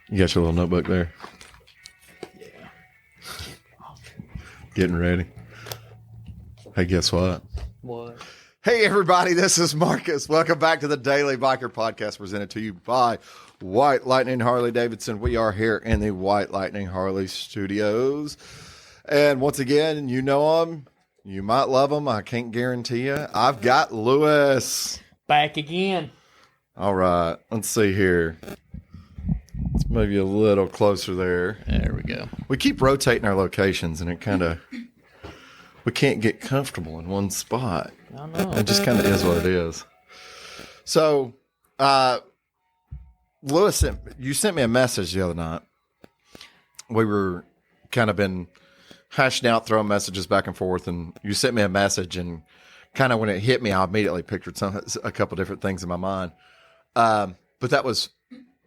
You got your little notebook there? Yeah. Getting ready. Hey, guess what? What? Hey, everybody, this is Marcus. Welcome back to the Daily Biker Podcast presented to you by White Lightning Harley Davidson. We are here in the White Lightning Harley Studios. And once again, you know them. You might love them. I can't guarantee you. I've got Lewis. Back again. All right. Let's see here. Let's move you a little closer there. There we go. We keep rotating our locations, and it kind of... we can't get comfortable in one spot. I know. It just kind of is what it is. So, Lewis, you sent me a message the other night. We were kind of been hashing out, throwing messages back and forth, and you sent me a message, and kind of when it hit me, I immediately pictured a couple different things in my mind. But that was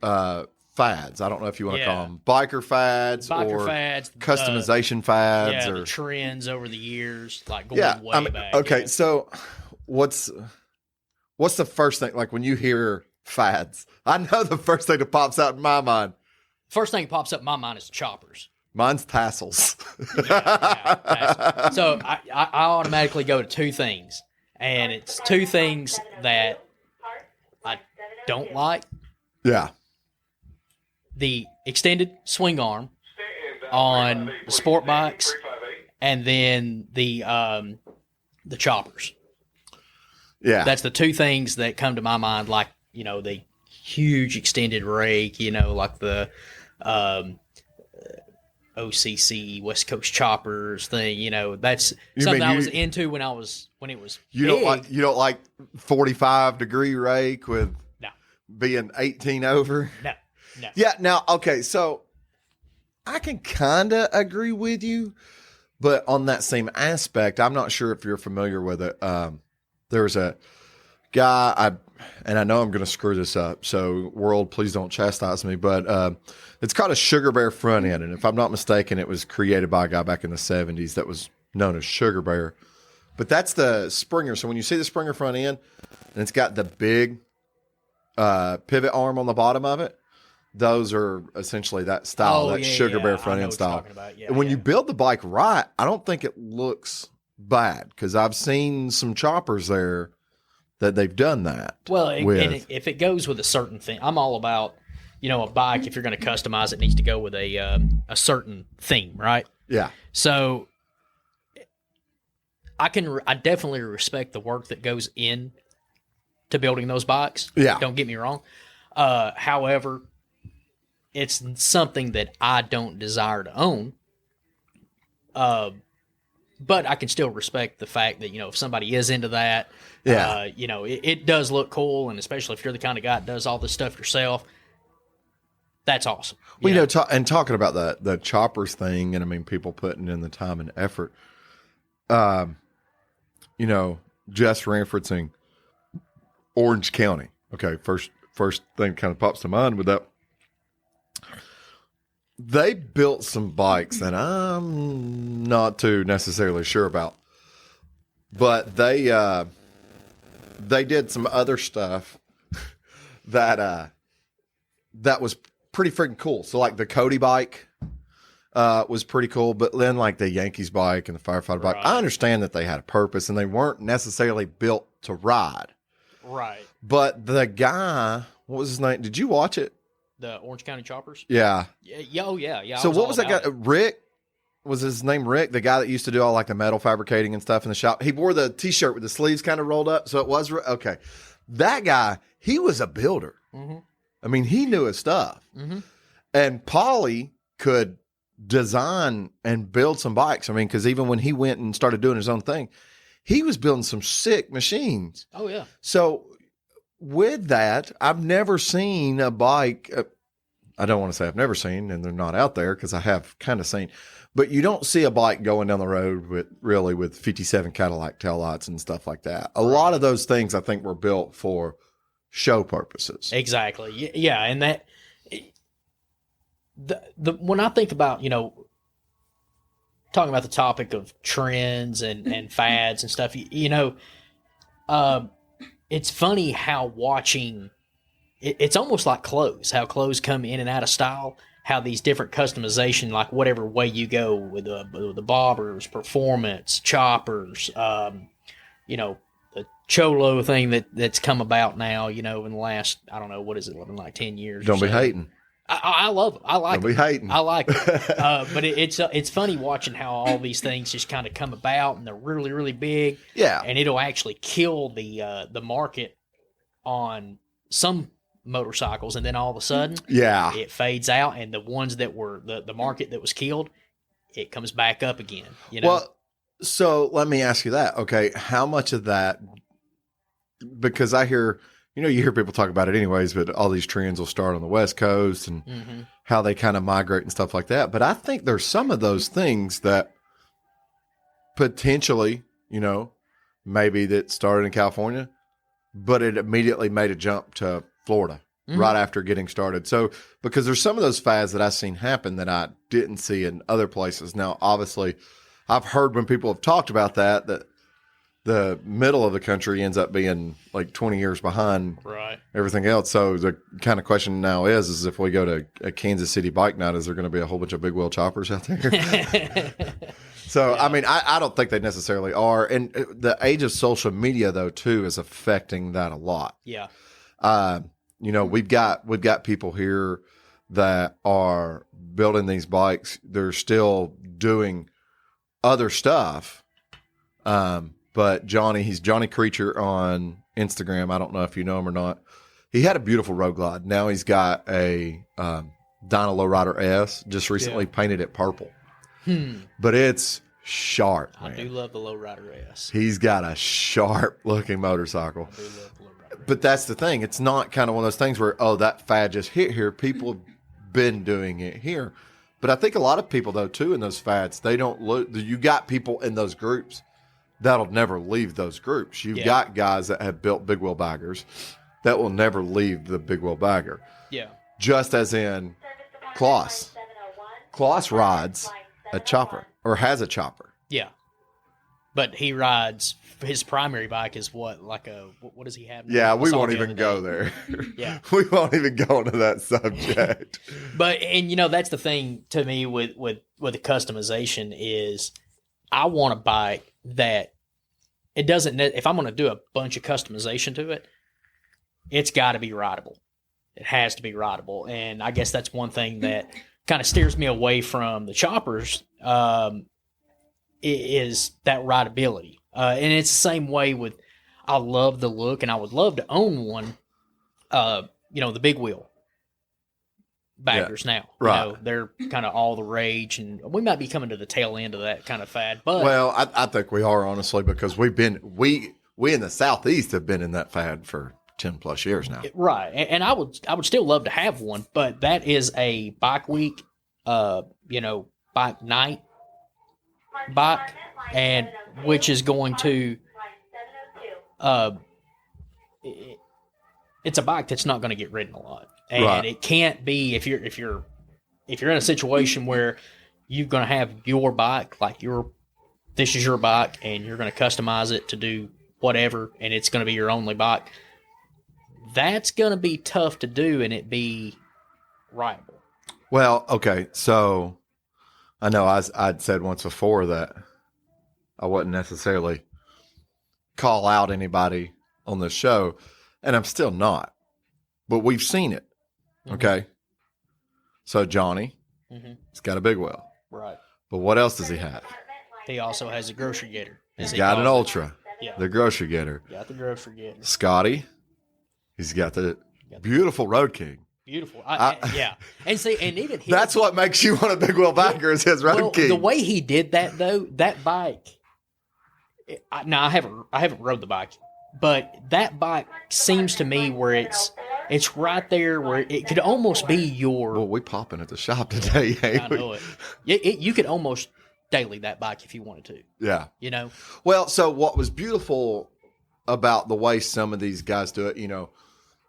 fads. I don't know if you want to call them biker fads or fads, customization fads, or the trends over the years, like going way back. Okay, so what's the first thing, like when you hear fads? I know the first thing that pops out in my mind. First thing that pops up in my mind is choppers. Mine's Tassels. Tassels. So I automatically go to two things, and it's two things that I don't like. Yeah. The extended swing arm on the sport bikes, and then the choppers. Yeah. That's the two things that come to my mind, like, you know, the huge extended rake, you know, like the OCC West Coast choppers thing, you know, that's something I was into when it was you big. don't like 45-degree rake with No. being 18 over? No. Yeah, now, okay, so I can kind of agree with you, but on that same aspect, I'm not sure if you're familiar with it. There's a guy, and I know I'm going to screw this up, so world, please don't chastise me, but it's called a Sugar Bear front end, and if I'm not mistaken, it was created by a guy back in the 70s that was known as Sugar Bear. But that's the Springer. So when you see the Springer front end, and it's got the big pivot arm on the bottom of it, those are essentially that style, Sugar Bear front end style. And when you build the bike right, I don't think it looks bad, because I've seen some choppers there that they've done that. Well, if it goes with a certain thing, I'm all about, you know, a bike, if you're going to customize it, needs to go with a certain theme, right? Yeah. So I definitely respect the work that goes in to building those bikes. Yeah. Don't get me wrong. However, it's something that I don't desire to own. But I can still respect the fact that, you know, if somebody is into that, you know, it does look cool. And especially if you're the kind of guy that does all this stuff yourself, that's awesome. Well, you know, talking about the choppers thing, and I mean, people putting in the time and effort, you know, just referencing Orange County. Okay. First thing kind of pops to mind with that. They built some bikes that I'm not too necessarily sure about, but they did some other stuff that was pretty freaking cool. So like the Cody bike was pretty cool, but then like the Yankees bike and the firefighter bike, I understand that they had a purpose and they weren't necessarily built to ride. Right. But the guy, what was his name? Did you watch it? The Orange County Choppers? Yeah. Yeah. So what was that guy? Rick? Was his name Rick? The guy that used to do all like the metal fabricating and stuff in the shop. He wore the t-shirt with the sleeves kind of rolled up. So it was, okay. That guy, he was a builder. Mm-hmm. I mean, he knew his stuff. Mm-hmm. And Paulie could design and build some bikes. I mean, because even when he went and started doing his own thing, he was building some sick machines. Oh, yeah. So with that, I've never seen a bike. I don't want to say I've never seen, and they're not out there because I have kind of seen, but you don't see a bike going down the road with 57 Cadillac taillights and stuff like that. A lot of those things I think were built for show purposes. Exactly. Yeah. And that, when I think about, you know, talking about the topic of trends and fads and stuff, you know, it's funny how watching it's almost like clothes, how clothes come in and out of style, how these different customization, like whatever way you go with the bobbers, performance, choppers, you know, the cholo thing that's come about now, you know, in the last, I don't know, what is it, like 10 years Don't or be so. hating. I love it. I like Don't it. be hating. I like it. But it's funny watching how all these things just kind of come about, and they're really, really big. Yeah. And it'll actually kill the market on some motorcycles, and then all of a sudden, Yeah. it fades out, and the ones that were the market that was killed, it comes back up again. You know. Well, so let me ask you that. Okay, how much of that? Because I hear, you hear people talk about it anyways, but all these trends will start on the West Coast and how they kind of migrate and stuff like that. But I think there's some of those things that potentially, maybe that started in California, but it immediately made a jump to Florida right after getting started. So, because there's some of those fads that I've seen happen that I didn't see in other places. Now, obviously, I've heard when people have talked about that the middle of the country ends up being like 20 years behind everything else. So the kind of question now is if we go to a Kansas City bike night, is there going to be a whole bunch of big wheel choppers out there? So, yeah. I mean, I don't think they necessarily are. And the age of social media, though, too, is affecting that a lot. Yeah. We've got people here that are building these bikes. They're still doing other stuff. But he's Johnny Creature on Instagram. I don't know if you know him or not. He had a beautiful road glide. Now he's got a Dyna Lowrider S, just recently painted it purple. But it's sharp, man. I do love the Lowrider S. He's got a sharp looking motorcycle. I do love the Lowrider. But that's the thing. It's not kind of one of those things where, that fad just hit here. People have been doing it here. But I think a lot of people, though, too, in those fads, they don't look. You got people in those groups that'll never leave those groups. You've got guys that have built big wheel baggers that will never leave the big wheel bagger. Yeah. Just as in Klaus. Klaus rides a chopper or has a chopper. Yeah. But he rides, his primary bike is what does he have now? Yeah, we won't even go there. Yeah. We won't even go into that subject. But, and that's the thing to me with the customization is I want a bike that it doesn't, if I'm going to do a bunch of customization to it, it's got to be rideable. It has to be rideable. And I guess that's one thing that kind of steers me away from the choppers, is that rideability. And it's the same way with, I love the look and I would love to own one, the big wheel baggers now. Right. They're kind of all the rage, and we might be coming to the tail end of that kind of fad. But well, I think we are, honestly, because we in the Southeast have been in that fad for 10 plus years now. Right. And I would still love to have one, but that is a bike week, bike night bike, and which is going to, it's a bike that's not going to get ridden a lot. And it can't be if you're in a situation where you're going to have your bike, like this is your bike, and you're going to customize it to do whatever, and it's going to be your only bike. That's going to be tough to do, and it be rideable. Well, okay, so I know I'd said once before that I wouldn't necessarily call out anybody on this show, and I'm still not. But we've seen it. Okay. So Johnny, he's got a big wheel. Right. But what else does he have? He also has a grocery getter. He's got an Ultra. Yeah. The grocery getter. Got the grocery getter. Scotty, he's got the beautiful Road King. Beautiful. Yeah. And see, and even that's what makes you want a big wheel bagger is his Road King. The way he did that, though, that bike, now I haven't rode the bike, but that bike seems to me where it's right there where it could almost be your. Well, we popping at the shop today, ain't we? I know it. You could almost daily that bike if you wanted to. Yeah. Well, so what was beautiful about the way some of these guys do it,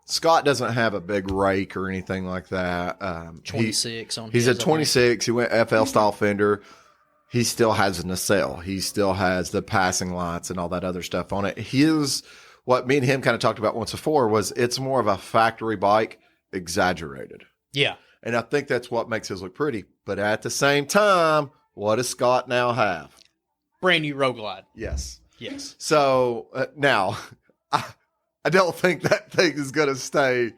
Scott doesn't have a big rake or anything like that. 26 on. He's a 26. He went FL style fender. He still has a nacelle. He still has the passing lights and all that other stuff on it. what me and him kind of talked about once before was it's more of a factory bike exaggerated. Yeah. And I think that's what makes his look pretty. But at the same time, what does Scott now have? Brand new Road Glide. Yes. Yes. So now, I don't think that thing is going to stay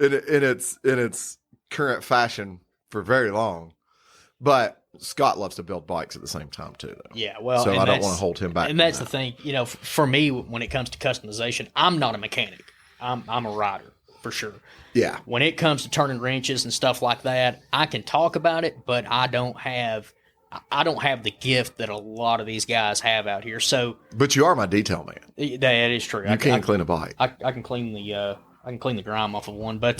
in its current fashion for very long. But Scott loves to build bikes at the same time too, though. Yeah, well, so I don't want to hold him back. And that's the thing, for me, when it comes to customization, I'm not a mechanic. I'm a rider for sure. Yeah. When it comes to turning wrenches and stuff like that, I can talk about it, but I don't have the gift that a lot of these guys have out here. So, but you are my detail man. That is true. You can't clean a bike. I can clean the grime off of one, but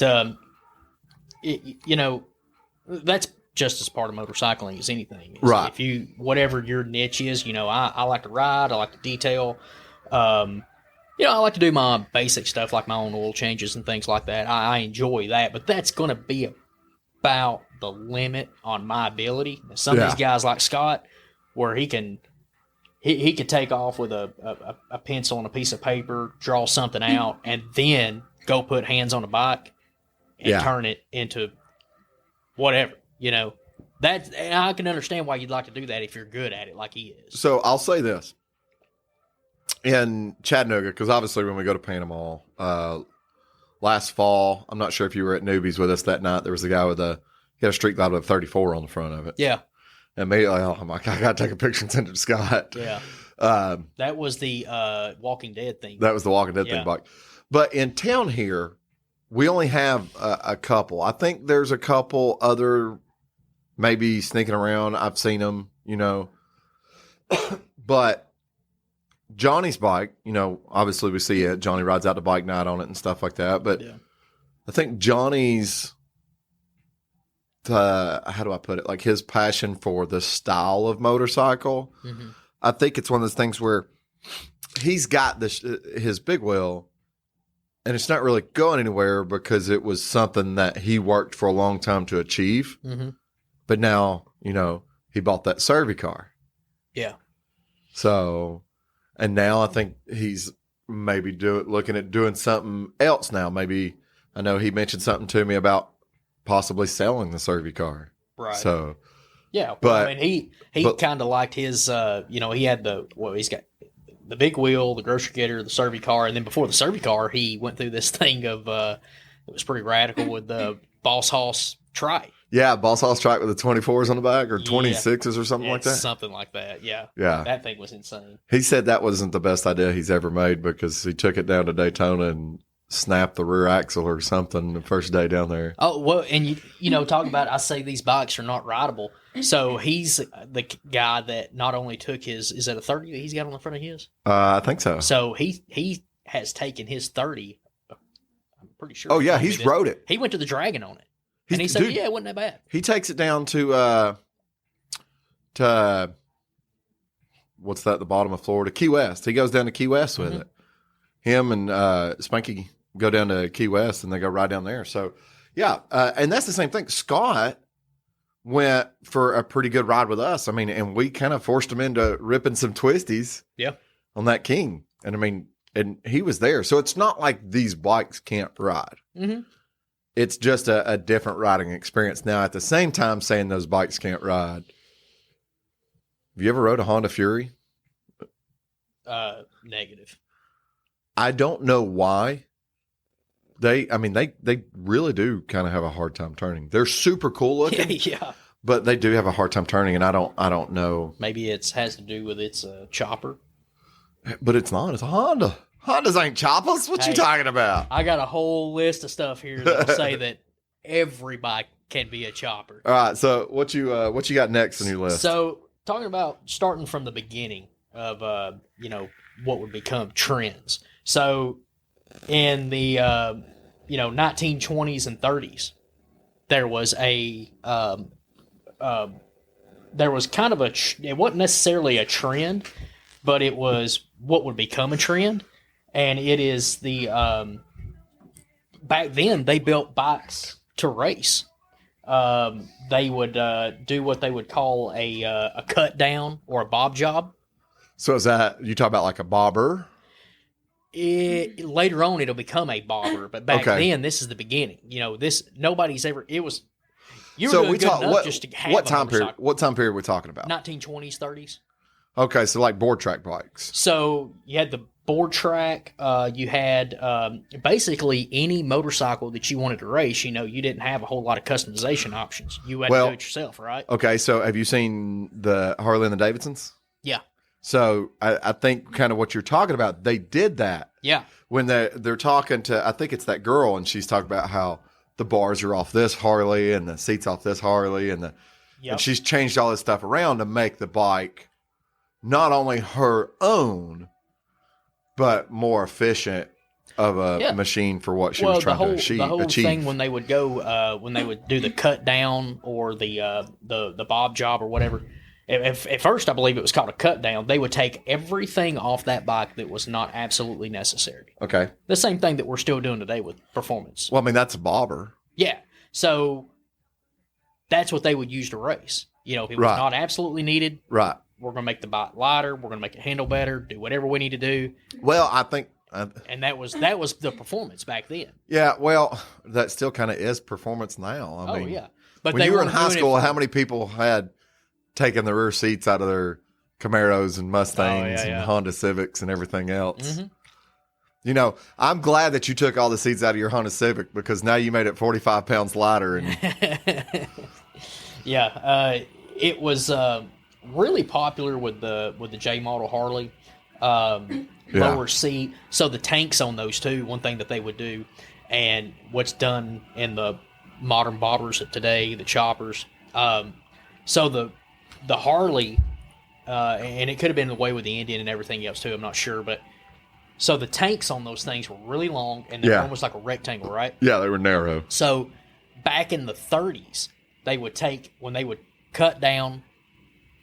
that's just as part of motorcycling as anything. Right. If you whatever your niche is, I like to ride. I like to detail. I like to do my basic stuff like my own oil changes and things like that. I enjoy that, but that's going to be about the limit on my ability. Some of these guys like Scott, where he can take off with a pencil and a piece of paper, draw something out, and then go put hands on a bike and turn it into whatever. And I can understand why you'd like to do that if you're good at it like he is. So I'll say this. In Chattanooga, because obviously when we go to Panama, last fall, I'm not sure if you were at Newbies with us that night. There was a guy he had a street glide with 34 on the front of it. Yeah. And immediately, I'm like, I got to take a picture and send it to Scott. Yeah. That was the Walking Dead thing. That was the Walking Dead thing bike. But in town here, we only have a couple. I think there's a couple other maybe sneaking around. I've seen them, but Johnny's bike, obviously we see it. Johnny rides out to bike night on it and stuff like that. But I think Johnny's, how do I put it? Like his passion for the style of motorcycle. Mm-hmm. I think it's one of those things where he's got his big wheel and it's not really going anywhere because it was something that he worked for a long time to achieve. Mm-hmm. But now, he bought that Survey car. Yeah. So... And now I think he's maybe looking at doing something else now. Maybe I know he mentioned something to me about possibly selling the Survey car. Right. So, yeah, but he kind of liked his. He had he's got the big wheel, the grocery getter, the Survey car, and then before the Survey car, he went through this thing of it was pretty radical with the Boss Hoss trike. Yeah, Boss Hoss trike with the 24s on the back or 26s or something like that. Something like that, yeah. Yeah. That thing was insane. He said that wasn't the best idea he's ever made because he took it down to Daytona and snapped the rear axle or something the first day down there. Oh, well, and talk about, I say these bikes are not rideable. So he's the guy that not only took is that a 30 that he's got on the front of his? I think so. So he has taken his 30, I'm pretty sure. Oh, yeah, he's rode it. He went to the Dragon on it. And he said, it wasn't that bad. He takes it down to what's that, the bottom of Florida? Key West. He goes down to Key West with it. Him and Spanky go down to Key West, and they go right down there. So, yeah, and that's the same thing. Scott went for a pretty good ride with us. I mean, and we kind of forced him into ripping some twisties on that King. And, and he was there. So it's not like these bikes can't ride. Mm-hmm. It's just a different riding experience. Now, at the same time, saying those bikes can't ride. Have you ever rode a Honda Fury? Negative. I don't know why. They really do kind of have a hard time turning. They're super cool looking. Yeah. But they do have a hard time turning, and I don't know. Maybe it has to do with its chopper. But it's not. It's a Honda. Hondas ain't choppers. What you talking about? I got a whole list of stuff here that will say that every bike can be a chopper. All right. So what you got next on your list? So talking about starting from the beginning of what would become trends. So in the 1920s and 30s, there was kind of it wasn't necessarily a trend, but it was what would become a trend. And it is back then they built bikes to race. They would do what they would call a cut down or a bob job. So is that, you talk about like a bobber? Later on, it'll become a bobber, but back then, this is the beginning. Nobody's ever. It was. You were doing good enough just to have what time period? What time period are we talking about? 1920s, 30s. Okay, so like board track bikes. So you had the board track. You had basically any motorcycle that you wanted to race. You didn't have a whole lot of customization options. You had to do it yourself, right? Okay, so have you seen the Harley and the Davidsons? Yeah. So I think kind of what you're talking about, they did that. Yeah. When they're talking to, I think it's that girl, and she's talking about how the bars are off this Harley and the seats off this Harley, and she's changed all this stuff around to make the bike not only her own, but more efficient of a machine for what she was trying to achieve. The whole thing when they would go, when they would do the cut down or the bob job or whatever. At first, I believe it was called a cut down. They would take everything off that bike that was not absolutely necessary. Okay. The same thing that we're still doing today with performance. Well, I mean, that's a bobber. Yeah. So that's what they would use to race. If it was not absolutely needed, right? We're going to make the bike lighter. We're going to make it handle better. Do whatever we need to do. Well, I think, and that was the performance back then. Yeah. Well, that still kind of is performance now. I mean, yeah. But when you were in high school, how many people had taken the rear seats out of their Camaros and Mustangs and Honda Civics and everything else? Mm-hmm. I'm glad that you took all the seats out of your Honda Civic, because now you made it 45 pounds lighter. And it was really popular with the J model Harley, lower seat. So the tanks on those too. One thing that they would do, and what's done in the modern bobbers of today, the choppers. So the Harley, and it could have been the way with the Indian and everything else too. I'm not sure, but so the tanks on those things were really long, and they're almost like a rectangle, right? Yeah, they were narrow. So back in the 30s, when they would cut down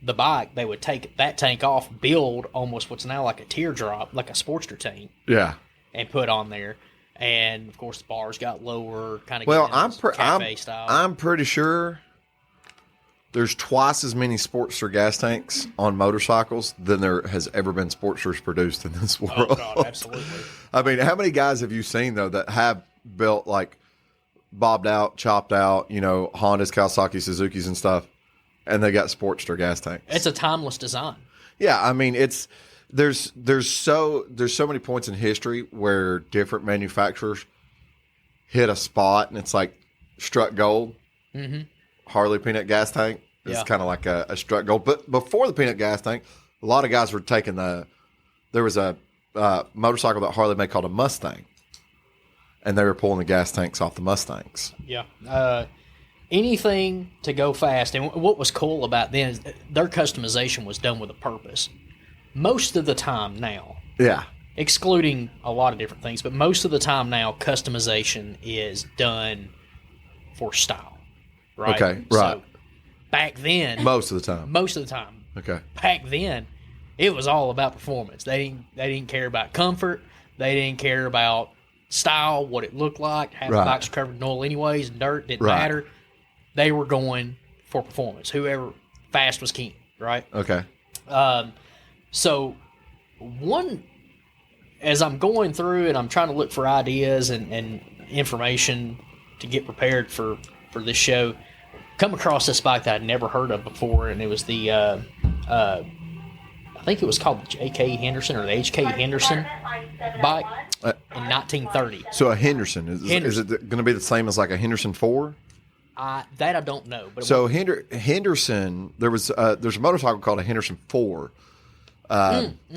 the bike, they would take that tank off, build almost what's now like a teardrop, like a Sportster tank. Yeah. And put on there. And of course the bars got lower, kind of. Well, style. I'm pretty sure there's twice as many Sportster gas tanks on motorcycles than there has ever been Sportsters produced in this world. Oh God, absolutely. I mean, how many guys have you seen though that have built like bobbed out, chopped out, Hondas, Kawasaki, Suzuki's and stuff, and they got Sportster gas tanks? It's a timeless design. Yeah, I mean, there's so many points in history where different manufacturers hit a spot and it's like struck gold. Mm-hmm. Harley peanut gas tank is kind of like a struck gold. But before the peanut gas tank, a lot of guys were taking there was a motorcycle that Harley made called a Mustang, and they were pulling the gas tanks off the Mustangs. Yeah. Anything to go fast. And what was cool about them is their customization was done with a purpose. Most of the time now. Yeah. Excluding a lot of different things, but most of the time now, customization is done for style. Right? Okay, right. So back then. Most of the time. Okay. Back then, it was all about performance. They didn't care about comfort. They didn't care about style, what it looked like. Half the bikes were covered in oil anyways, and dirt didn't matter. They were going for performance. Whoever fast was king, right? Okay. So as I'm going through and I'm trying to look for ideas and information to get prepared for this show, come across this bike that I'd never heard of before, and it was the I think it was called the J.K. Henderson or the H.K. Henderson bike in 1930. So a Henderson. Is it going to be the same as like a Henderson 4? That I don't know. But so Henderson, there's a motorcycle called a Henderson 4.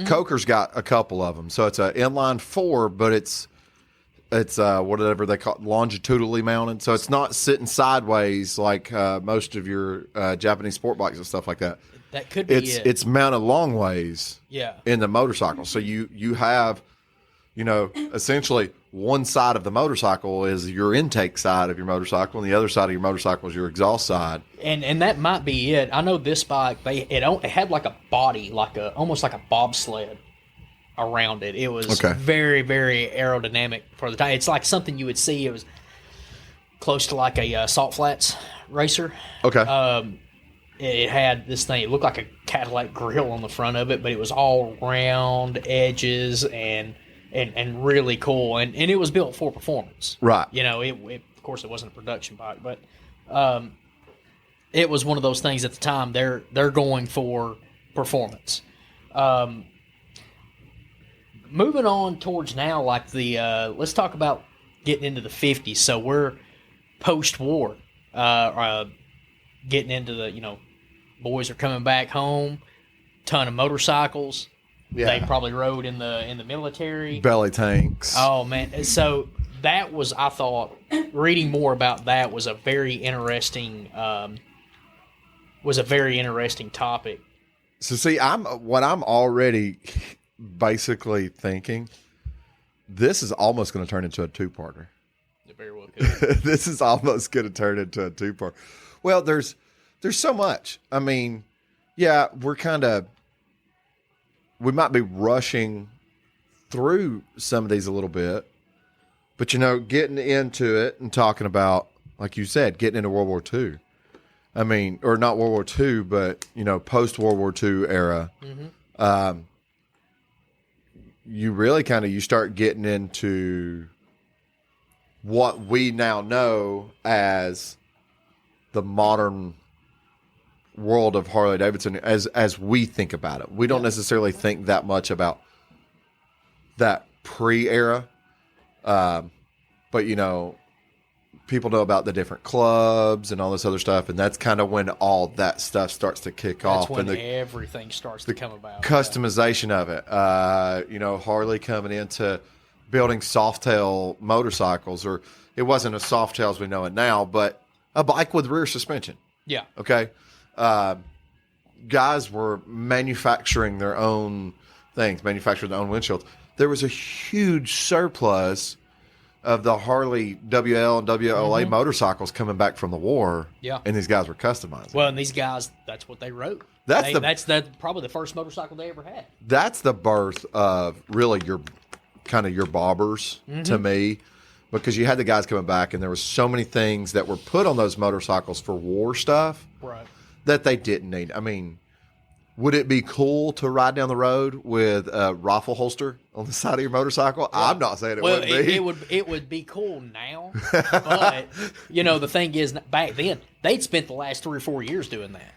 Coker's got a couple of them. So it's an inline 4, but it's whatever they call it, longitudinally mounted. So it's not sitting sideways like most of your Japanese sport bikes and stuff like that. That could be it. It's mounted long ways in the motorcycle. So you have, essentially one side of the motorcycle is your intake side of your motorcycle, and the other side of your motorcycle is your exhaust side. And that might be it. I know this bike, it had like a body, almost like a bobsled around it. It was very, very aerodynamic for the time. It's like something you would see. It was close to like a Salt Flats racer. Okay. It had this thing. It looked like a Cadillac grill on the front of it, but it was all round edges, and and really cool. And it was built for performance. Right. You know, it of course it wasn't a production bike, but it was one of those things at the time. They're going for performance. Moving on towards now, like let's talk about getting into the 50s. So we're post-war, getting into the, boys are coming back home, ton of motorcycles. Yeah. They probably rode in the military. Belly tanks. Oh man. So that was, I thought, reading more about that was a very interesting topic. So see, I'm already basically thinking this is almost going to turn into a two-parter. It very well could. This is almost going to turn into a two-part. Well, there's so much. I mean, yeah, we might be rushing through some of these a little bit, but getting into it and talking about, like you said, getting into World War II. I mean, or not World War II, but post World War II era. Mm-hmm. You really you start getting into what we now know as the modern world of Harley Davidson as we think about it. We don't necessarily think that much about that pre-era. But people know about the different clubs and all this other stuff, and that's kind of when all that stuff starts to kick off. That's when and everything starts to come about. Customization of it. Harley coming into building Softail motorcycles, or it wasn't a Softail as we know it now, but a bike with rear suspension. Yeah. Okay. Guys were manufacturing their own things, manufacturing their own windshields. There was a huge surplus of the Harley WL and WLA motorcycles coming back from the war. Yeah. And these guys were customizing. Well, and these guys, that's what they rode. That's probably the first motorcycle they ever had. That's the birth of really your bobbers to me, because you had the guys coming back and there was so many things that were put on those motorcycles for war stuff. Right. That they didn't need. I mean, would it be cool to ride down the road with a rifle holster on the side of your motorcycle? Yeah. I'm not saying it wouldn't be. It would be cool now, but the thing is, back then they'd spent the last 3 or 4 years doing that.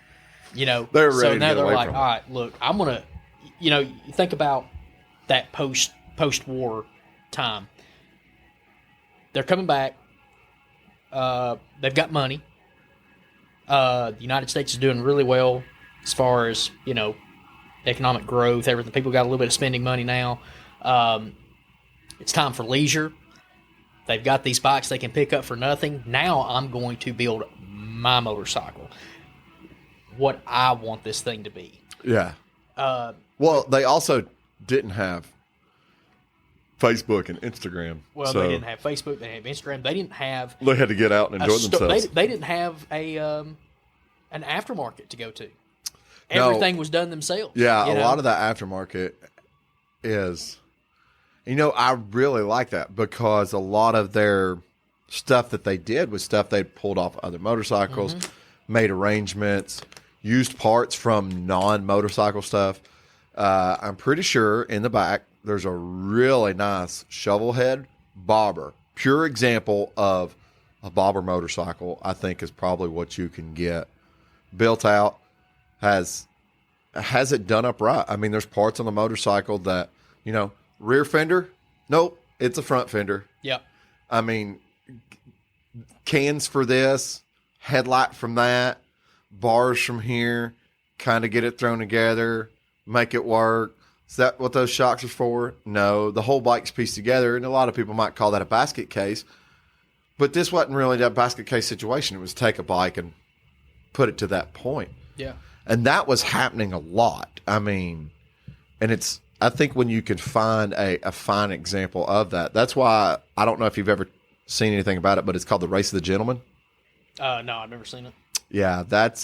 They're ready. So now they're like, all right, look, I'm gonna, you think about that post-war time. They're coming back. They've got money. The United States is doing really well as far as, economic growth, everything. People got a little bit of spending money now. It's time for leisure. They've got these bikes they can pick up for nothing. Now I'm going to build my motorcycle. What I want this thing to be. Yeah. Well, they also didn't have Facebook and Instagram. Well, they didn't have Facebook. They didn't have Instagram. They didn't have. They had to get out and enjoy themselves. They didn't have an aftermarket to go to. Everything was done themselves. Yeah, a lot of that aftermarket is, I really like that, because a lot of their stuff that they did was stuff they pulled off other motorcycles, made arrangements, used parts from non-motorcycle stuff. I'm pretty sure in the back there's a really nice shovel head bobber. Pure example of a bobber motorcycle, I think, is probably what you can get. Built out, has it done up right. I mean, there's parts on the motorcycle that, rear fender, nope, it's a front fender. Yep. I mean, cans for this, headlight from that, bars from here, kind of get it thrown together, make it work. Is that what those shocks are for? No, the whole bike's pieced together, and a lot of people might call that a basket case. But this wasn't really that basket case situation. It was take a bike and put it to that point. Yeah. And that was happening a lot. I mean, and I think when you could find a fine example of that, that's why I don't know if you've ever seen anything about it, but it's called the Race of the Gentleman. No, I've never seen it. Yeah, that's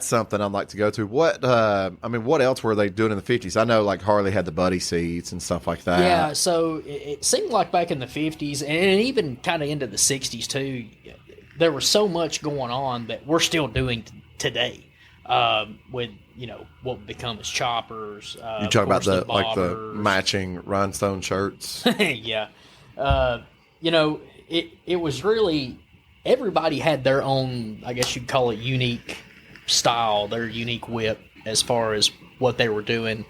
something I'd like to go to. What else were they doing in the 50s? I know like Harley had the buddy seats and stuff like that. Yeah, so it seemed like back in the 50s and even kind of into the 60s too, there was so much going on that we're still doing today. with what would become as choppers. You talk about the bobbers. matching rhinestone shirts. Yeah. It was really, everybody had their own, I guess you'd call it, unique style, their unique whip as far as what they were doing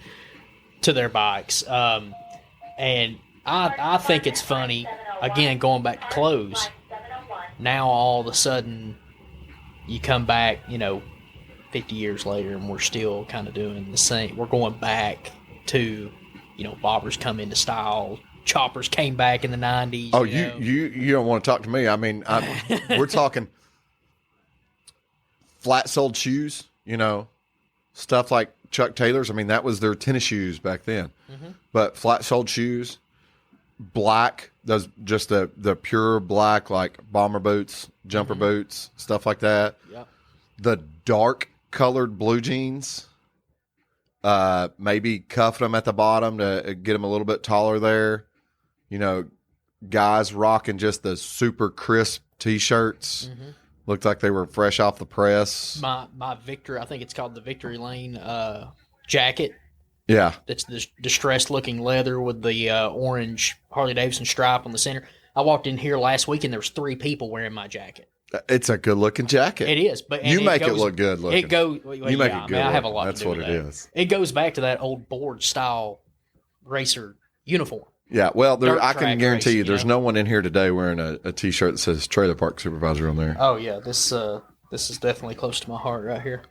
to their bikes. And I think it's funny, again, going back to clothes. Now all of a sudden you come back, 50 years later, and we're still kind of doing the same. We're going back to, bobbers come into style. Choppers came back in the 90s. Oh, you don't want to talk to me. I mean, we're talking flat-soled shoes, stuff like Chuck Taylor's. I mean, that was their tennis shoes back then. Mm-hmm. But flat-soled shoes, black, those just the pure black, like bomber boots, jumper boots, stuff like that. Yeah. The dark colored blue jeans, maybe cuffed them at the bottom to get them a little bit taller there. Guys rocking just the super crisp t-shirts. Mm-hmm. Looked like they were fresh off the press. My Victor, I think it's called the Victory Lane jacket. Yeah. That's the distressed looking leather with the orange Harley Davidson stripe on the center. I walked in here last week and there was 3 people wearing my jacket. It's a good looking jacket. It is, but you make it look good looking. It goes. Well, you make it good. I have a lot That's to do what with it that. is. It goes back to that old board style racer uniform. Yeah, well, I can guarantee you, there's no one in here today wearing a T-shirt that says Trailer Park Supervisor on there. Oh yeah, this is definitely close to my heart right here.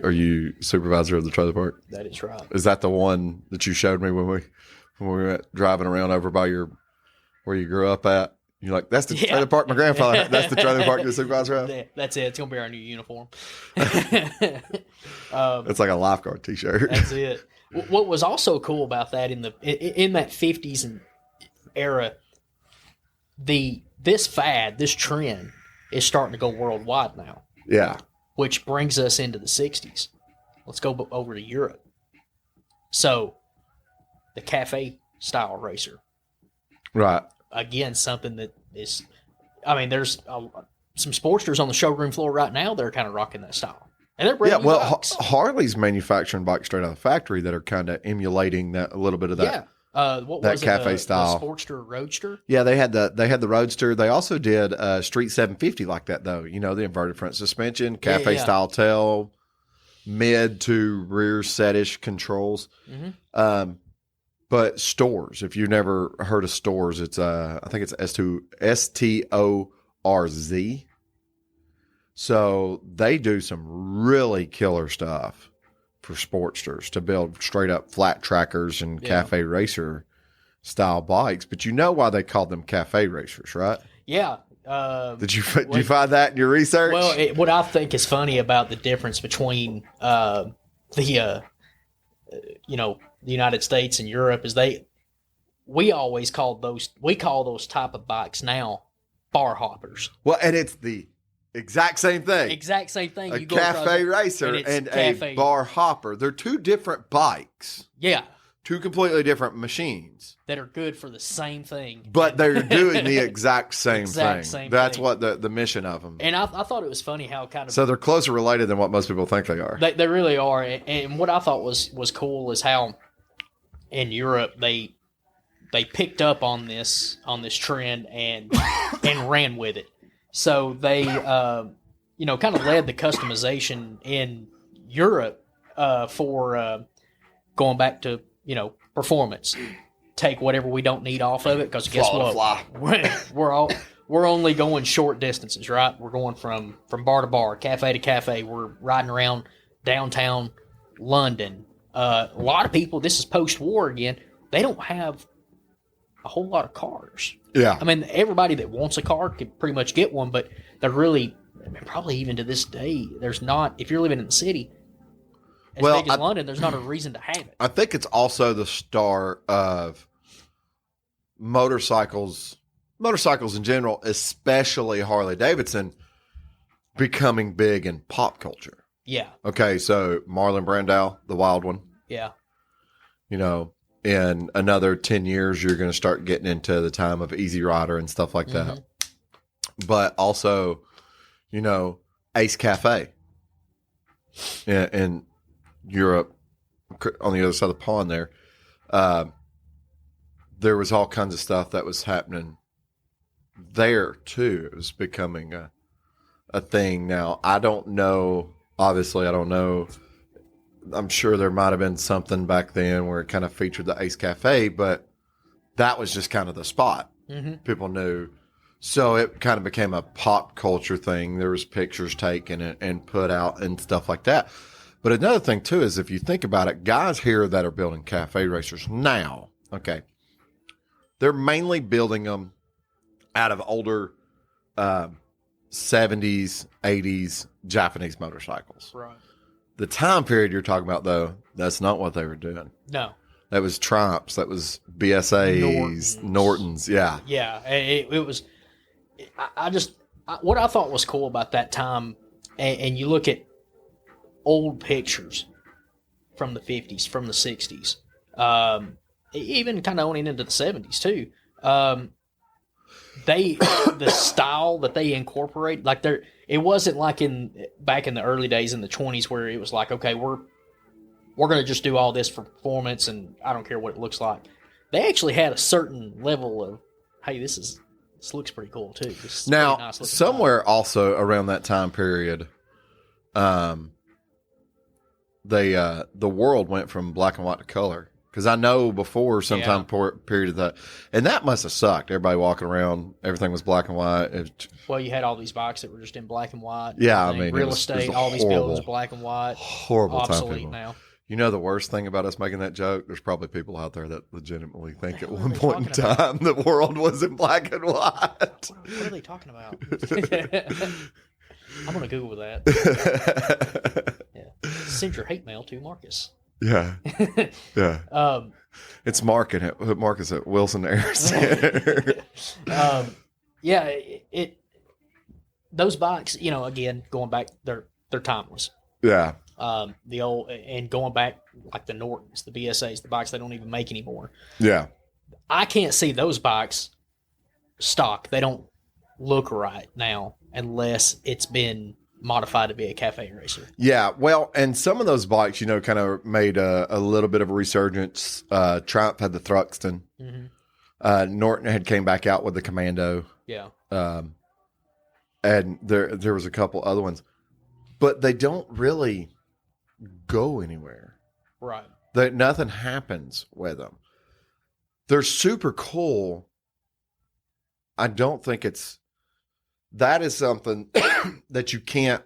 Are you supervisor of the trailer park? That is right. Is that the one that you showed me when we went driving around over by where you grew up at? You're like, that's the trailer park my grandfather had. That's the trailer park the supervisor had? Yeah, that's it. It's gonna be our new uniform. It's like a lifeguard T-shirt. That's it. What was also cool about that in that 50s and era, this trend is starting to go worldwide now. Yeah. Which brings us into the 60s. Let's go over to Europe. So, the cafe style racer. Right. Again, something that is, there's some Sportsters on the showroom floor right now that are kind of rocking that style. And they're brand new bikes. Harley's manufacturing bikes straight out of the factory that are kind of emulating that, a little bit of that. Yeah. What was cafe style? The Sportster Roadster? Yeah, they had the Roadster. They also did Street 750 like that, though. The inverted front suspension, cafe style tail, mid to rear set-ish controls. Mm-hmm. But Stores, if you've never heard of Stores, it's I think it's STORZ. So they do some really killer stuff for Sportsters to build straight up flat trackers and cafe racer style bikes. But you know why they called them cafe racers, right? Yeah. Did you find that in your research? Well, what I think is funny about the difference between the United States and Europe is we call those type of bikes now bar hoppers. Well, and it's the exact same thing. Exact same thing. A cafe racer and a bar hopper. They're two different bikes. Yeah. Two completely different machines. That are good for the same thing. But they're doing the exact same thing. That's thing. What the mission of them. And I thought it was funny how kind of... So they're closer related than what most people think they are. They really are. And what I thought was cool is how in Europe they picked up on this trend and ran with it. So they, kind of led the customization in Europe for going back to, performance. Take whatever we don't need off of it because guess what? We're only going short distances, right? We're going from bar to bar, cafe to cafe. We're riding around downtown London. A lot of people, this is post-war again, they don't have a whole lot of cars. Yeah. Everybody that wants a car could pretty much get one, but they're really, probably even to this day, there's not, if you're living in the city, as big as London, there's not a reason to have it. I think it's also the start of motorcycles in general, especially Harley Davidson, becoming big in pop culture. Yeah. Okay, so Marlon Brando, the wild one. Yeah. In another 10 years, you're going to start getting into the time of Easy Rider and stuff like that. But also, Ace Cafe. in Europe, on the other side of the pond there, there was all kinds of stuff that was happening there too. It was becoming a thing. Now, I don't know. Obviously, I don't know. I'm sure there might have been something back then where it kind of featured the Ace Cafe, but that was just kind of the spot. Mm-hmm. People knew. So it kind of became a pop culture thing. There was pictures taken and put out and stuff like that. But another thing too is if you think about it, guys here that are building cafe racers now, okay, they're mainly building them out of older 70s, 80s Japanese motorcycles. Right. The time period you're talking about, though, that's not what they were doing. No. That was Triumphs. That was BSAs, Nortons. Yeah. Yeah. It was. What I thought was cool about that time, and you look at old pictures from the 50s, from the 60s, even kind of owning into the 70s too. The style that they incorporate, like it wasn't like back in the early days in the 20s where it was like, okay, we're going to just do all this for performance and I don't care what it looks like. They actually had a certain level of, hey, this looks pretty cool too. Now, somewhere also around that time period, the world went from black and white to color. Because I know before sometime period of that, and that must have sucked. Everybody walking around, everything was black and white. Well, you had all these bikes that were just in black and white. Yeah, I mean, real estate, all these buildings black and white. Horrible obsolete time. Now. You know the worst thing about us making that joke? There's probably people out there that legitimately think at one point in time the world was in black and white. What are they talking about? I'm going to Google that. Yeah. Send your hate mail to Marcus. Yeah. Yeah. It's Marcus at Wilson Air Center. Yeah, those bikes, again, going back, they're timeless. Yeah. The old, and going back like the Nortons, the BSAs, the bikes they don't even make anymore. Yeah. I can't see those bikes stock. They don't look right now unless it's been modified to be a cafe racer. Yeah, well, and some of those bikes, kind of made a little bit of a resurgence. Triumph had the Thruxton. Mm-hmm. Norton had came back out with the Commando. Yeah. And there was a couple other ones. But they don't really go anywhere. Right. Nothing happens with them. They're super cool. I don't think that is something that you can't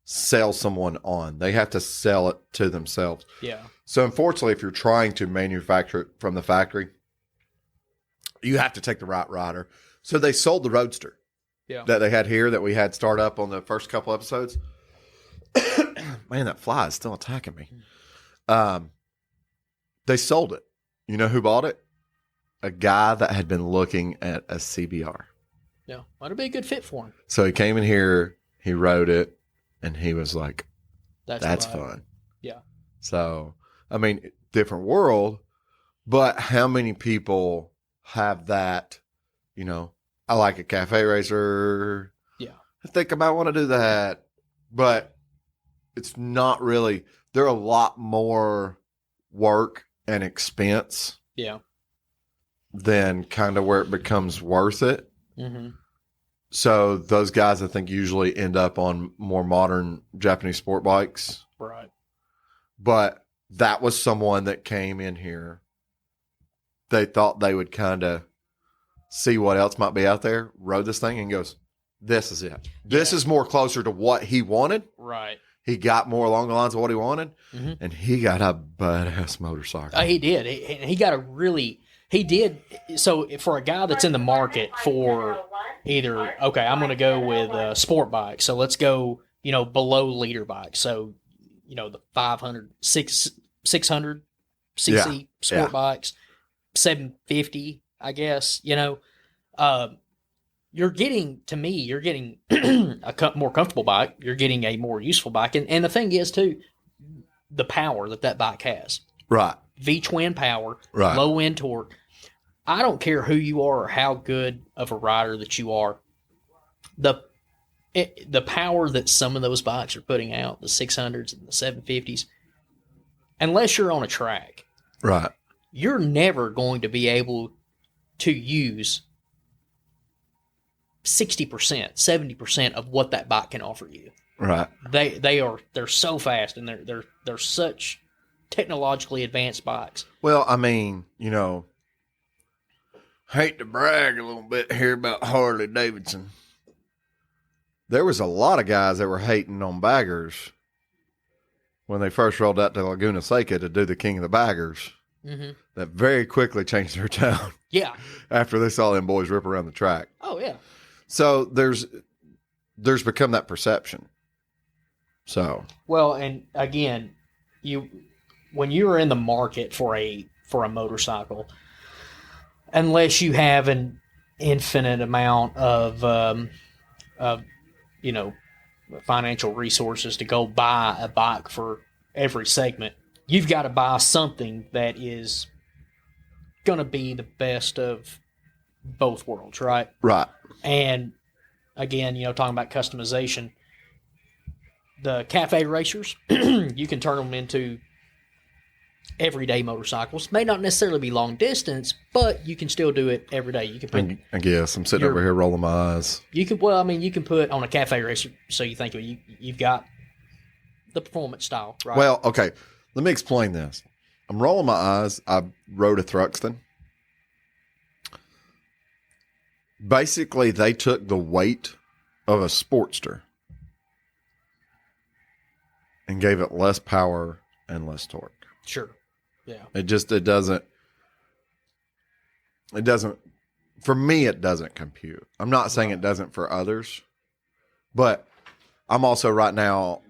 sell someone on. They have to sell it to themselves. Yeah. So unfortunately, if you're trying to manufacture it from the factory, you have to take the right rider. So they sold the Roadster that they had here that we had start up on the first couple episodes. Man, that fly is still attacking me. They sold it. You know who bought it? A guy that had been looking at a CBR. Yeah, might be a good fit for him. So he came in here, he rode it, and he was like, that's fun. Yeah. So, I mean, different world, but how many people have that, I like a cafe racer. Yeah. I think I might want to do that, but it's not really, they're a lot more work and expense. Yeah. Than kind of where it becomes worth it. Mm-hmm. So those guys, I think, usually end up on more modern Japanese sport bikes. Right. But that was someone that came in here. They thought they would kind of see what else might be out there, rode this thing and goes, this is it. This is more closer to what he wanted. Right. He got more along the lines of what he wanted. Mm-hmm. And he got a badass motorcycle. He did. He got a really... He did. So for a guy that's in the market for either, okay, I'm going to go with a sport bike. So let's go, below liter bike. So, the 500, 600 cc sport bikes, 750, I guess, you're getting a more comfortable bike. You're getting a more useful bike. And the thing is too, the power that bike has. Right. V-twin power, right. Low end torque. I don't care who you are or how good of a rider that you are. The the power that some of those bikes are putting out, the 600s and the 750s, unless you're on a track, right, you're never going to be able to use 60%, 70% of what that bike can offer you. right. They're so fast, and they're such technologically advanced bikes. Well, I mean, hate to brag a little bit here about Harley Davidson. There was a lot of guys that were hating on baggers when they first rolled out to Laguna Seca to do the King of the Baggers. Mm-hmm. That very quickly changed their tone. Yeah. After they saw them boys rip around the track. Oh yeah. So there's become that perception. So well, and again, when you're in the market for a motorcycle, unless you have an infinite amount of financial resources to go buy a bike for every segment, you've got to buy something that is going to be the best of both worlds, right? Right. And again, talking about customization, the cafe racers, you can turn them into everyday motorcycles. May not necessarily be long distance, but you can still do it every day. You can put. I guess I'm sitting over here rolling my eyes. You can put on a cafe racer, so you think you've got the performance style, right? Well, okay. Let me explain this. I'm rolling my eyes. I rode a Thruxton. Basically, they took the weight of a Sportster and gave it less power and less torque. Sure. Yeah. It doesn't, for me, it doesn't compute. I'm not saying it doesn't for others, but I'm also right now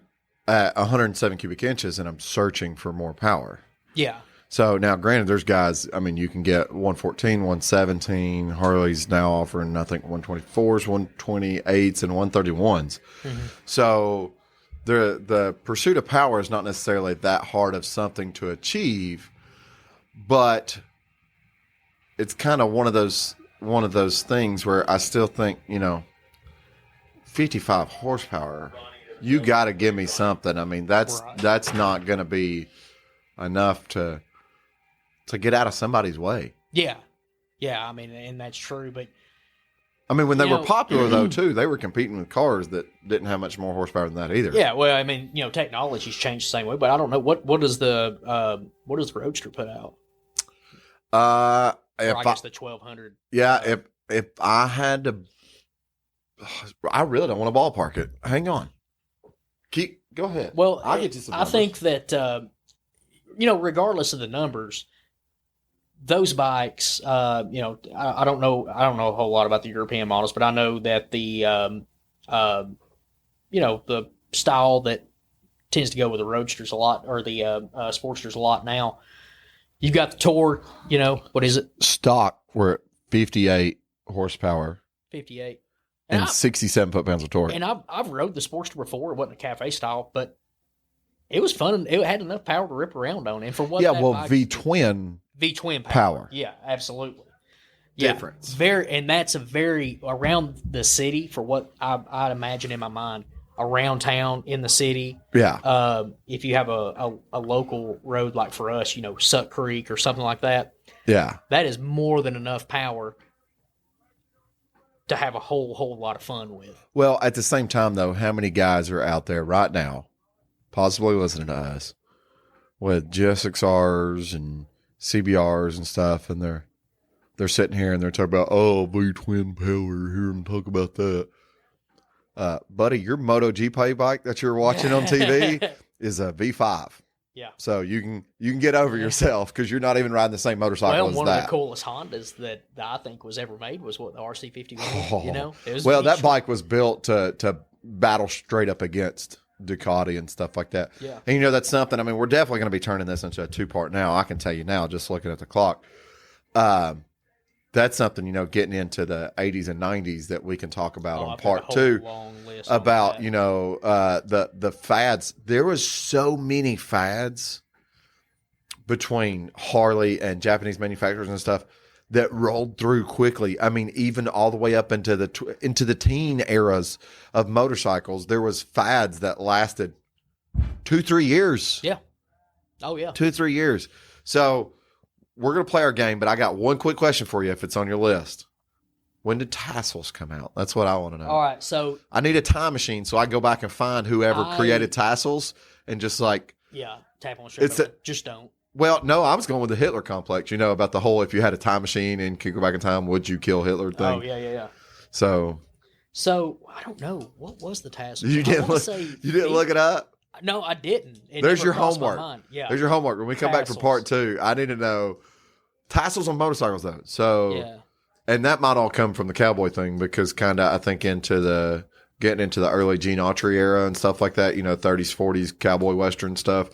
at 107 cubic inches and I'm searching for more power. Yeah. So now, granted, there's guys, I mean, you can get 114, 117. Harley's now offering, I think, 124s, 128s, and 131s. Mm-hmm. So the pursuit of power is not necessarily that hard of something to achieve, but it's kind of one of those things where I still think, 55 horsepower, you got to give me something. I mean, that's not going to be enough to get out of somebody's way. Yeah. Yeah, I mean, and that's true, but I mean, when they were popular, though, too, they were competing with cars that didn't have much more horsepower than that either. Yeah, well, I mean, technology's changed the same way, but I don't know what does the Roadster put out? I guess the 1200. Yeah, if I had to, I really don't want to ballpark it. Hang on, go ahead. Well, I'll get you some numbers. I think that regardless of the numbers, those bikes, I don't know a whole lot about the European models, but I know that the style that tends to go with the Roadsters a lot, or the Sportsters a lot now. You've got the torque, what is it? Stock, we're at 58 horsepower. 58. And 67 foot-pounds of torque. And I've rode the Sportster before. It wasn't a cafe style, but it was fun. It had enough power to rip around on. And for what V-twin power. Yeah, absolutely. Difference. Yeah, and that's a very, around the city, for what I'd imagine in my mind, around town, in the city. Yeah. If you have a local road like for us, Suck Creek or something like that. Yeah. That is more than enough power to have a whole lot of fun with. Well, at the same time, though, how many guys are out there right now, possibly listening to us, with GSXRs and CBRs and stuff, and they're sitting here and they're talking about, V-twin power, hear them talk about that. Buddy, your MotoGP bike that you're watching on TV is a V5. Yeah. So you can get over yourself because you're not even riding the same motorcycle as that. One of the coolest Hondas that I think was ever made was the RC50. It was that bike was built to battle straight up against Ducati and stuff like that. Yeah. And that's something. I mean, we're definitely going to be turning this into a 2-part now. I can tell you now, just looking at the clock. That's something, getting into the 80s and 90s that we can talk about on part 2 about, the fads. There was so many fads between Harley and Japanese manufacturers and stuff that rolled through quickly. I mean, even all the way up into the teen eras of motorcycles, there was fads that lasted 2-3 years. Yeah. Oh yeah. 2-3 years. So we're gonna play our game, but I got one quick question for you if it's on your list. When did Tassels come out? That's what I want to know. All right, so I need a time machine so I go back and find whoever created Tassels and just like tap on the shoulder. Just don't. Well, no, I was going with the Hitler complex. You know about the whole if you had a time machine and could go back in time, would you kill Hitler thing? Oh yeah. So I don't know what was the Tassels. You didn't look it up. No, I didn't. There's your homework. Yeah, there's your homework. When we come back for part 2, I need to know Tassels on motorcycles though. So yeah. And that might all come from the cowboy thing because kind of I think getting into the early Gene Autry era and stuff like that, 30s, 40s cowboy western stuff,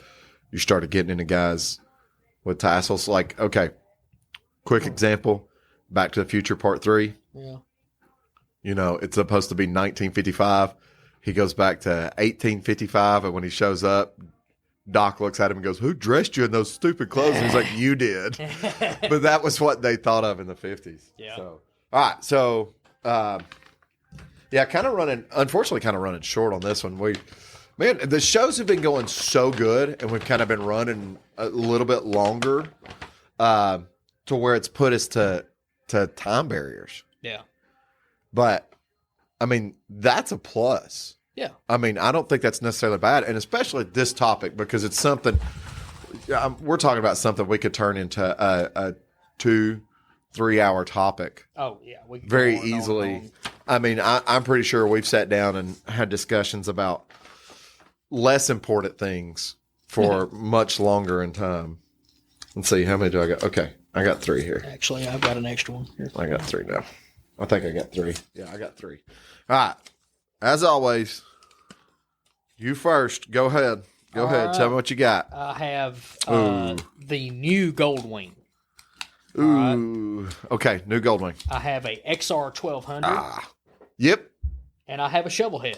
you started getting into guys with tassels. Like, okay, quick example, Back to the Future Part 3. Yeah. It's supposed to be 1955. He goes back to 1855, and when he shows up, Doc looks at him and goes, "Who dressed you in those stupid clothes?" And he's like, "You did." But that was what they thought of in the 50s. Yeah. So, all right. So, unfortunately, kind of running short on this one. The shows have been going so good, and we've kind of been running a little bit longer to where it's put us to time barriers. Yeah. But, I mean, that's a plus. Yeah. I mean, I don't think that's necessarily bad, and especially this topic because it's something we're talking about something we could turn into a 2-3 hour topic. Oh yeah, we can very easily. I mean, I'm pretty sure we've sat down and had discussions about less important things for much longer in time. Let's see, how many do I got? Okay, I got 3 here. Actually, I've got an extra one here. I got 3 now. I think I got 3. Yeah, I got 3. All right. As always, you first. Go ahead. Go ahead. Tell me what you got. I have the new Goldwing. Ooh. Okay, new Goldwing. I have a XR 1200. Yep. And I have a Shovelhead.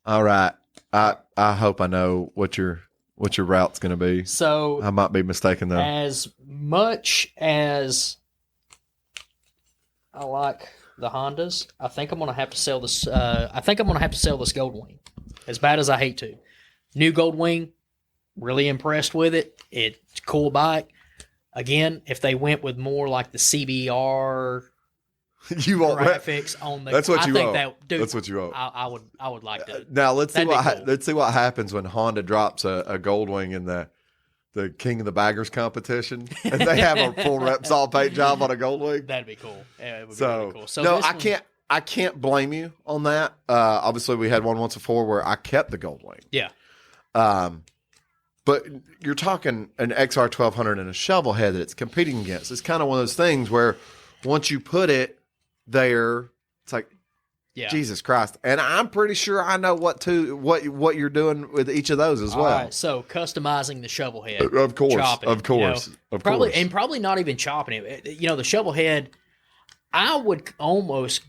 All right. I hope I know what your route's going to be. So I might be mistaken though. As much as I like the Hondas, I think I'm going to have to sell this. I think I'm going to have to sell this Goldwing. As bad as I hate to, new Goldwing, really impressed with it. It's a cool bike. Again, if they went with more like the CBR you want graphics on the, that's what you want. That's what you want. I would like to. Now let's see what happens when Honda drops a Goldwing in the King of the Baggers competition, and they have a full Repsol paint job on a Goldwing. That'd be cool. Yeah, it would be really cool. So no, I can't blame you on that. Obviously, we had one once before where I kept the Goldwing. Yeah. But you're talking an XR 1200 and a Shovelhead that it's competing against. It's kind of one of those things where once you put it there, it's like, Jesus Christ. And I'm pretty sure I know what you're doing with each of those as well. All right, so customizing the Shovelhead. Of course. Chopping of course. It, of probably, course. And probably not even chopping it. The Shovelhead, I would almost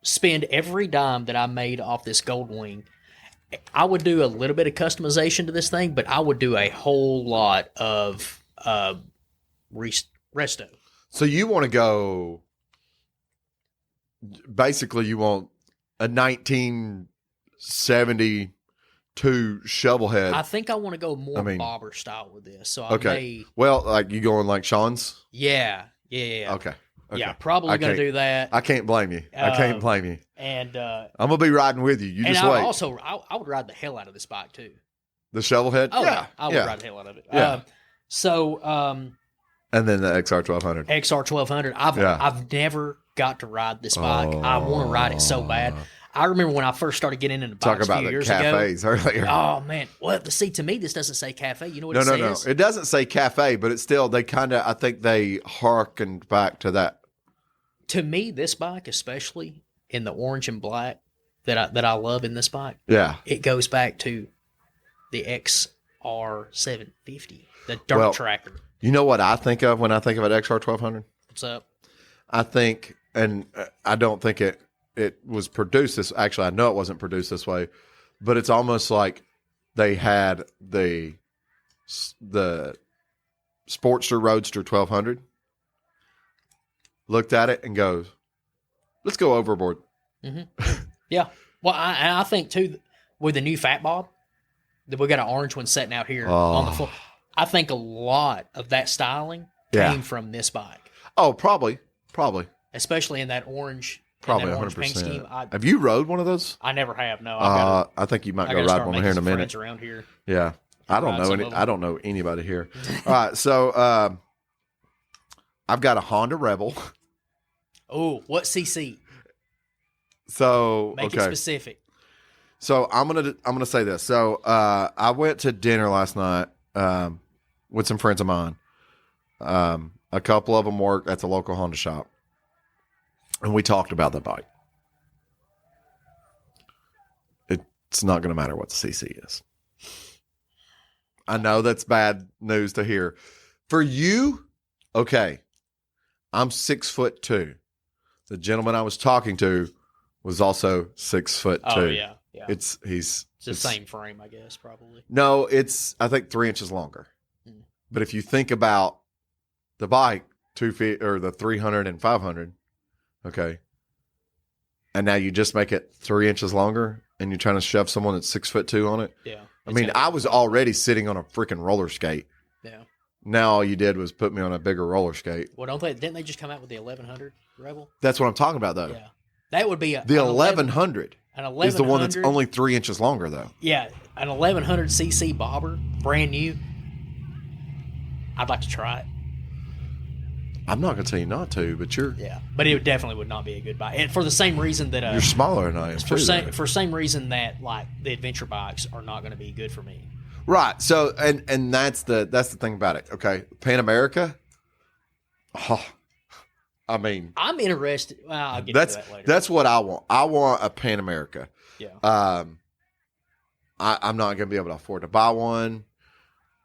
spend every dime that I made off this Goldwing. I would do a little bit of customization to this thing, but I would do a whole lot of resto. So you want to go, basically you want a 1972 Shovelhead. I think I want to go more bobber style with this. So well, like you going like Sean's? Yeah. Okay. Yeah, probably going to do that. I can't blame you. And I'm going to be riding with you. You just wait. I would ride the hell out of this bike too. The Shovelhead? Oh, yeah. I would ride the hell out of it. Yeah. And then the XR 1200. XR 1200. I've never got to ride this bike. I want to ride it so bad. I remember when I first started getting into bikes a few years ago. Talk about the cafes earlier. Oh, man. Well, see, to me, this doesn't say cafe. You know what it says? No. It doesn't say cafe, but it's still, I think they hearkened back to that. To me, this bike, especially in the orange and black that I love in this bike, it goes back to the XR 750, the dirt tracker. You know what I think of when I think of an XR 1200? What's up? I think, and I don't think it was produced this. Actually, I know it wasn't produced this way, but it's almost like they had the Sportster Roadster 1200, looked at it and goes, let's go overboard. Yeah. Well, I think too, with the new Fat Bob, that we got an orange one sitting out here on the floor. I think a lot of that styling came from this bike. Oh, probably. Especially in that orange. Probably 100%. Have you rode one of those? I never have. No. I think you might go ride one here in a minute. Around here. Yeah. I don't know anybody here. All right. So, I've got a Honda Rebel. Oh, what CC? So, Make it specific. So I'm gonna say this. So I went to dinner last night with some friends of mine. A couple of them work at the local Honda shop, and we talked about the bike. It's not going to matter what the CC is. I know that's bad news to hear for you. Okay, I'm 6'2". The gentleman I was talking to was also 6'2". Oh yeah. It's the same frame, I guess, probably. No, it's I think 3 inches longer. But if you think about the bike, 2 feet or the 300 and 500, okay, and now you just make it 3 inches longer, and you're trying to shove someone that's 6'2" on it. Yeah, I mean, I was already sitting on a freaking roller skate. Yeah. Now all you did was put me on a bigger roller skate. Well, didn't they just come out with the 1100 Rebel? That's what I'm talking about, though. Yeah, that would be the 1100. An 1100 is the one that's only 3 inches longer, though. Yeah, an 1100 cc bobber, brand new. I'd like to try it. I'm not going to tell you not to, but but it definitely would not be a good bike, and for the same reason that you're smaller than I am. For same reason that like the adventure bikes are not going to be good for me. Right. So and that's the thing about it. Okay, Pan America. Oh, I mean, I'm interested. Well, I'll get into that later. That's what I want. I want a Pan America. Yeah. I'm not going to be able to afford to buy one.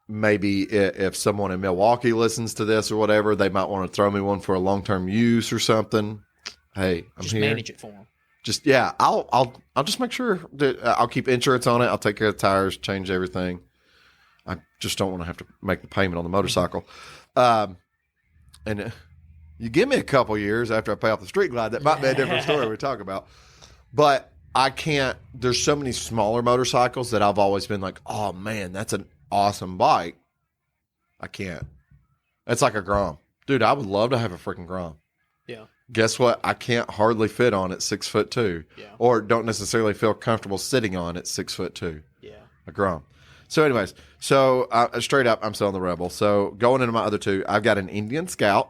Maybe if someone in Milwaukee listens to this or whatever, they might want to throw me one for a long-term use or something. Hey, I'm just here. Manage it for them. Just I'll just make sure that I'll keep insurance on it. I'll take care of the tires, change everything. I just don't want to have to make the payment on the motorcycle. And you give me a couple years after I pay off the Street Glide, that might be a different story we talk about. But I can't. There's so many smaller motorcycles that I've always been like, oh man, that's an awesome bike. I can't. It's like a Grom. Dude, I would love to have a freaking Grom. Yeah. Guess what? I can't hardly fit on at 6'2". Yeah. Or don't necessarily feel comfortable sitting on at 6'2". Yeah. A Grom. So anyways, straight up, I'm selling the Rebel. So going into my other two, I've got an Indian Scout.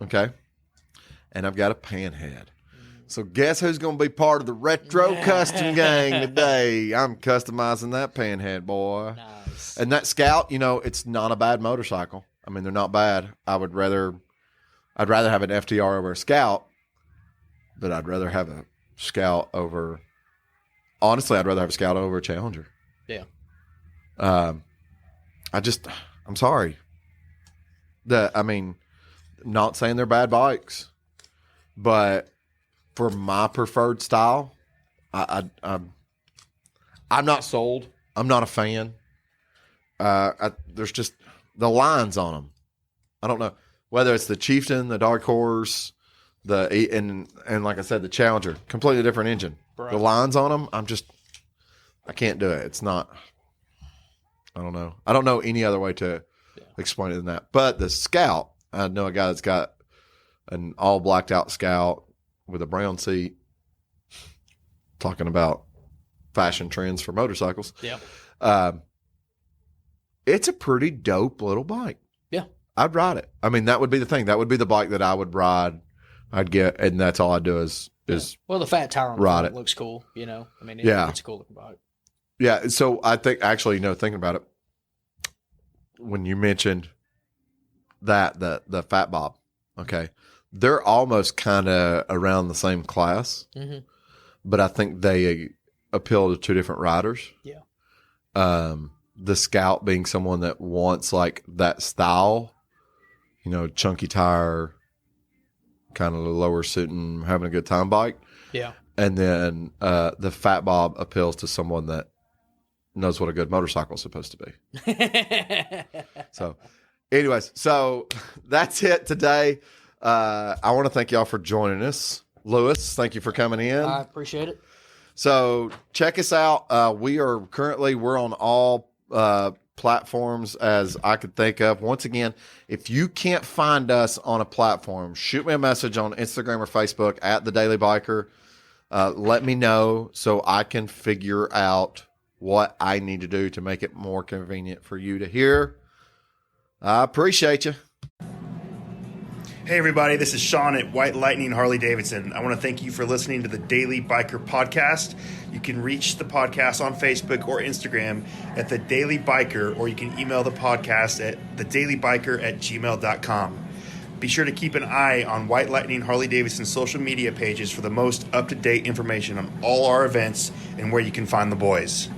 Okay. And I've got a Panhead. So guess who's going to be part of the retro custom gang today? I'm customizing that Panhead, boy. Nice. And that Scout, it's not a bad motorcycle. I mean, they're not bad. I'd rather have an FTR over a Scout, but I'd rather have a Scout over. Honestly, I'd rather have a Scout over a Challenger. Yeah. I'm sorry. Not saying they're bad bikes, but for my preferred style, I'm not sold. I'm not a fan. There's just the lines on them. I don't know whether it's the Chieftain, the Dark Horse, and like I said, the Challenger, completely different engine. Bro. The lines on them, I can't do it. It's not. I don't know. I don't know any other way to explain it than that. But the Scout, I know a guy that's got an all blacked out Scout with a brown seat, talking about fashion trends for motorcycles. Yeah. It's a pretty dope little bike. Yeah. I'd ride it. I mean, that would be the thing. That would be the bike that I would ride. I'd get, and that's all I do is well, the fat tire on the front looks cool, it's a cool looking bike. Yeah. So I think actually, thinking about it, when you mentioned that, the Fat Bob, okay, they're almost kind of around the same class, but I think they appeal to two different riders. Yeah. The Scout being someone that wants like that style, chunky tire, kind of lower sitting, having a good time bike. Yeah. And then the Fat Bob appeals to someone that knows what a good motorcycle is supposed to be. So anyways, that's it today. I want to thank y'all for joining us. Lewis, thank you for coming in. I appreciate it. So check us out. We're on all platforms as I could think of. Once again, if you can't find us on a platform, shoot me a message on Instagram or Facebook at The Daily Biker. Let me know so I can figure out what I need to do to make it more convenient for you to hear. I appreciate you. Hey everybody, this is Sean at White Lightning Harley Davidson. I want to thank you for listening to the Daily Biker Podcast. You can reach the podcast on Facebook or Instagram at The Daily Biker, or you can email the podcast at thedailybiker@gmail.com. Be sure to keep an eye on White Lightning Harley Davidson social media pages for the most up-to-date information on all our events and where you can find the boys.